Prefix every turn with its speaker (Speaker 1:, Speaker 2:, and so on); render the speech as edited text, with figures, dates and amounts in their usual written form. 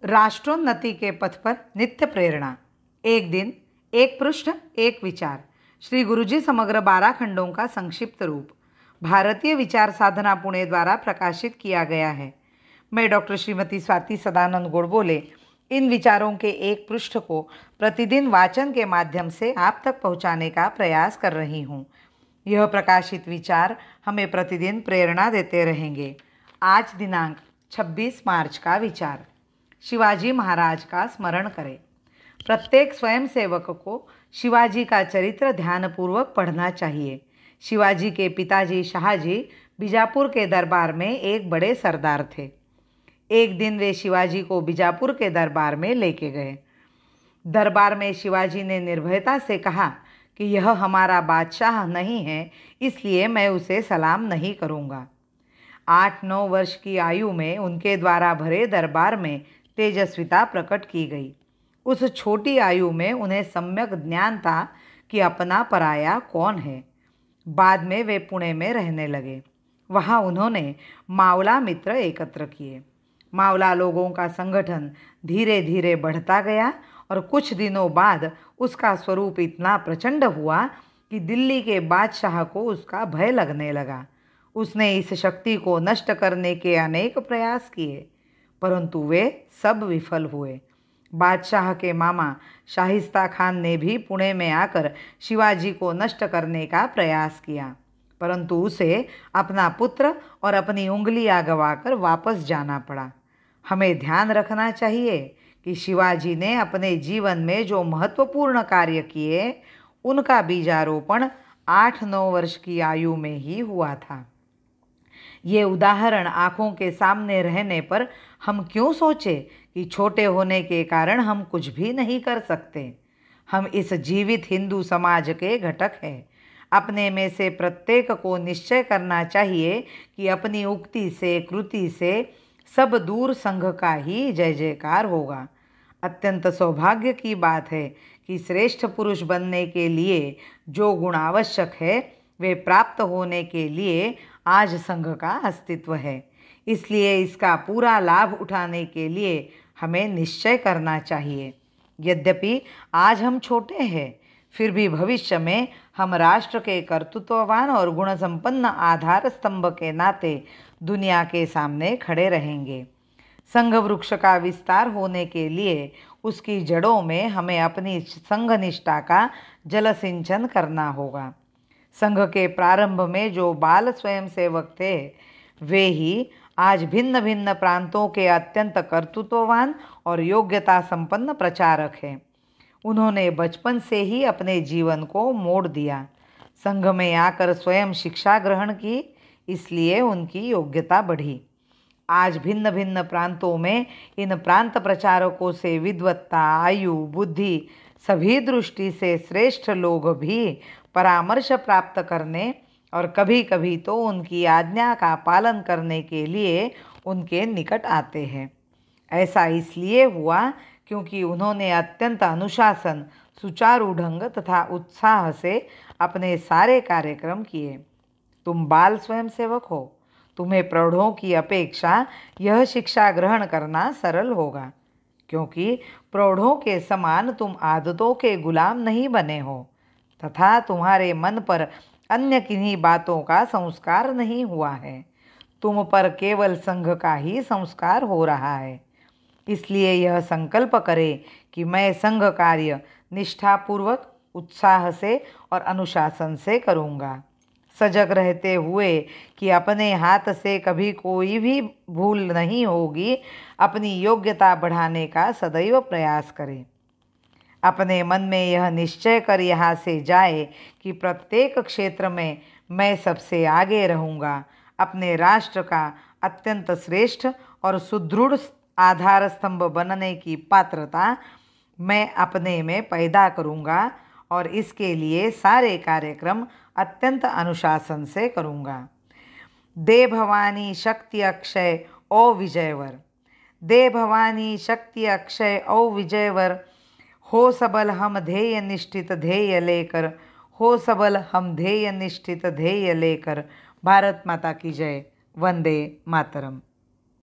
Speaker 1: राष्ट्रोन्नति के पथ पर नित्य प्रेरणा। एक दिन, एक पृष्ठ, एक विचार। श्री गुरुजी समग्र 12 खंडों का संक्षिप्त रूप भारतीय विचार साधना पुणे द्वारा प्रकाशित किया गया है। मैं डॉक्टर श्रीमती स्वाति सदानंद गोडबोले इन विचारों के एक पृष्ठ को प्रतिदिन वाचन के माध्यम से आप तक पहुंचाने का प्रयास कर रही हूँ। यह प्रकाशित विचार हमें प्रतिदिन प्रेरणा देते रहेंगे। आज दिनांक 26 मार्च का विचार, शिवाजी महाराज का स्मरण करें। प्रत्येक स्वयंसेवक को शिवाजी का चरित्र ध्यानपूर्वक पढ़ना चाहिए। शिवाजी के पिताजी शाहजी बीजापुर के दरबार में एक बड़े सरदार थे। एक दिन वे शिवाजी को बीजापुर के दरबार में लेके गए। दरबार में शिवाजी ने निर्भयता से कहा कि यह हमारा बादशाह नहीं है, इसलिए मैं उसे सलाम नहीं करूँगा। 8-9 वर्ष की आयु में उनके द्वारा भरे दरबार में तेजस्विता प्रकट की गई। उस छोटी आयु में उन्हें सम्यक ज्ञान था कि अपना पराया कौन है। बाद में वे पुणे में रहने लगे। वहाँ उन्होंने मावला मित्र एकत्र किए। मावला लोगों का संगठन धीरे धीरे बढ़ता गया और कुछ दिनों बाद उसका स्वरूप इतना प्रचंड हुआ कि दिल्ली के बादशाह को उसका भय लगने लगा। उसने इस शक्ति को नष्ट करने के अनेक प्रयास किए, परंतु वे सब विफल हुए। बादशाह के मामा शाहिस्ता खान ने भी पुणे में आकर शिवाजी को नष्ट करने का प्रयास किया, परंतु उसे अपना पुत्र और अपनी उंगलियां गंवाकर वापस जाना पड़ा। हमें ध्यान रखना चाहिए कि शिवाजी ने अपने जीवन में जो महत्वपूर्ण कार्य किए, उनका बीजारोपण 8-9 वर्ष की आयु में ही हुआ था। ये उदाहरण आँखों के सामने रहने पर हम क्यों सोचें कि छोटे होने के कारण हम कुछ भी नहीं कर सकते। हम इस जीवित हिंदू समाज के घटक हैं। अपने में से प्रत्येक को निश्चय करना चाहिए कि अपनी उक्ति से, कृति से सब दूर संघ का ही जय जयकार होगा। अत्यंत सौभाग्य की बात है कि श्रेष्ठ पुरुष बनने के लिए जो गुण आवश्यक है, वे प्राप्त होने के लिए आज संघ का अस्तित्व है। इसलिए इसका पूरा लाभ उठाने के लिए हमें निश्चय करना चाहिए। यद्यपि आज हम छोटे हैं, फिर भी भविष्य में हम राष्ट्र के कर्तृत्ववान और गुण संपन्न आधार स्तंभ के नाते दुनिया के सामने खड़े रहेंगे। संघ वृक्ष का विस्तार होने के लिए उसकी जड़ों में हमें अपनी संघ निष्ठा का जल सिंचन करना होगा। संघ के प्रारंभ में जो बाल स्वयंसेवक थे, वे ही आज भिन्न भिन्न प्रांतों के अत्यंत कर्तृत्ववान और योग्यता संपन्न प्रचारक हैं। उन्होंने बचपन से ही अपने जीवन को मोड़ दिया। संघ में आकर स्वयं शिक्षा ग्रहण की, इसलिए उनकी योग्यता बढ़ी। आज भिन्न भिन्न प्रांतों में इन प्रांत प्रचारकों से विद्वत्ता, आयु, बुद्धि सभी दृष्टि से श्रेष्ठ लोग भी परामर्श प्राप्त करने और कभी कभी तो उनकी आज्ञा का पालन करने के लिए उनके निकट आते हैं। ऐसा इसलिए हुआ क्योंकि उन्होंने अत्यंत अनुशासन, सुचारू ढंग तथा उत्साह से अपने सारे कार्यक्रम किए। तुम बाल स्वयंसेवक हो, तुम्हें प्रौढ़ों की अपेक्षा यह शिक्षा ग्रहण करना सरल होगा, क्योंकि प्रौढ़ों के समान तुम आदतों के गुलाम नहीं बने हो तथा तुम्हारे मन पर अन्य किन्हीं बातों का संस्कार नहीं हुआ है। तुम पर केवल संघ का ही संस्कार हो रहा है। इसलिए यह संकल्प करें कि मैं संघ कार्य निष्ठापूर्वक, उत्साह से और अनुशासन से करूँगा, सजग रहते हुए कि अपने हाथ से कभी कोई भी भूल नहीं होगी। अपनी योग्यता बढ़ाने का सदैव प्रयास करें। अपने मन में यह निश्चय कर यहाँ से जाए कि प्रत्येक क्षेत्र में मैं सबसे आगे रहूँगा। अपने राष्ट्र का अत्यंत श्रेष्ठ और सुदृढ़ आधार स्तंभ बनने की पात्रता मैं अपने में पैदा करूँगा और इसके लिए सारे कार्यक्रम अत्यंत अनुशासन से करूँगा। दे भवानी शक्ति अक्षय ओ विजयवर, दे भवानी शक्ति अक्षय ओ विजयवर। हो सबल हम ध्येय निष्ठित ध्येय लेकर, हो सबल हम ध्येय निष्ठित ध्येय लेकर। भारत माता की जय। वंदे मातरम।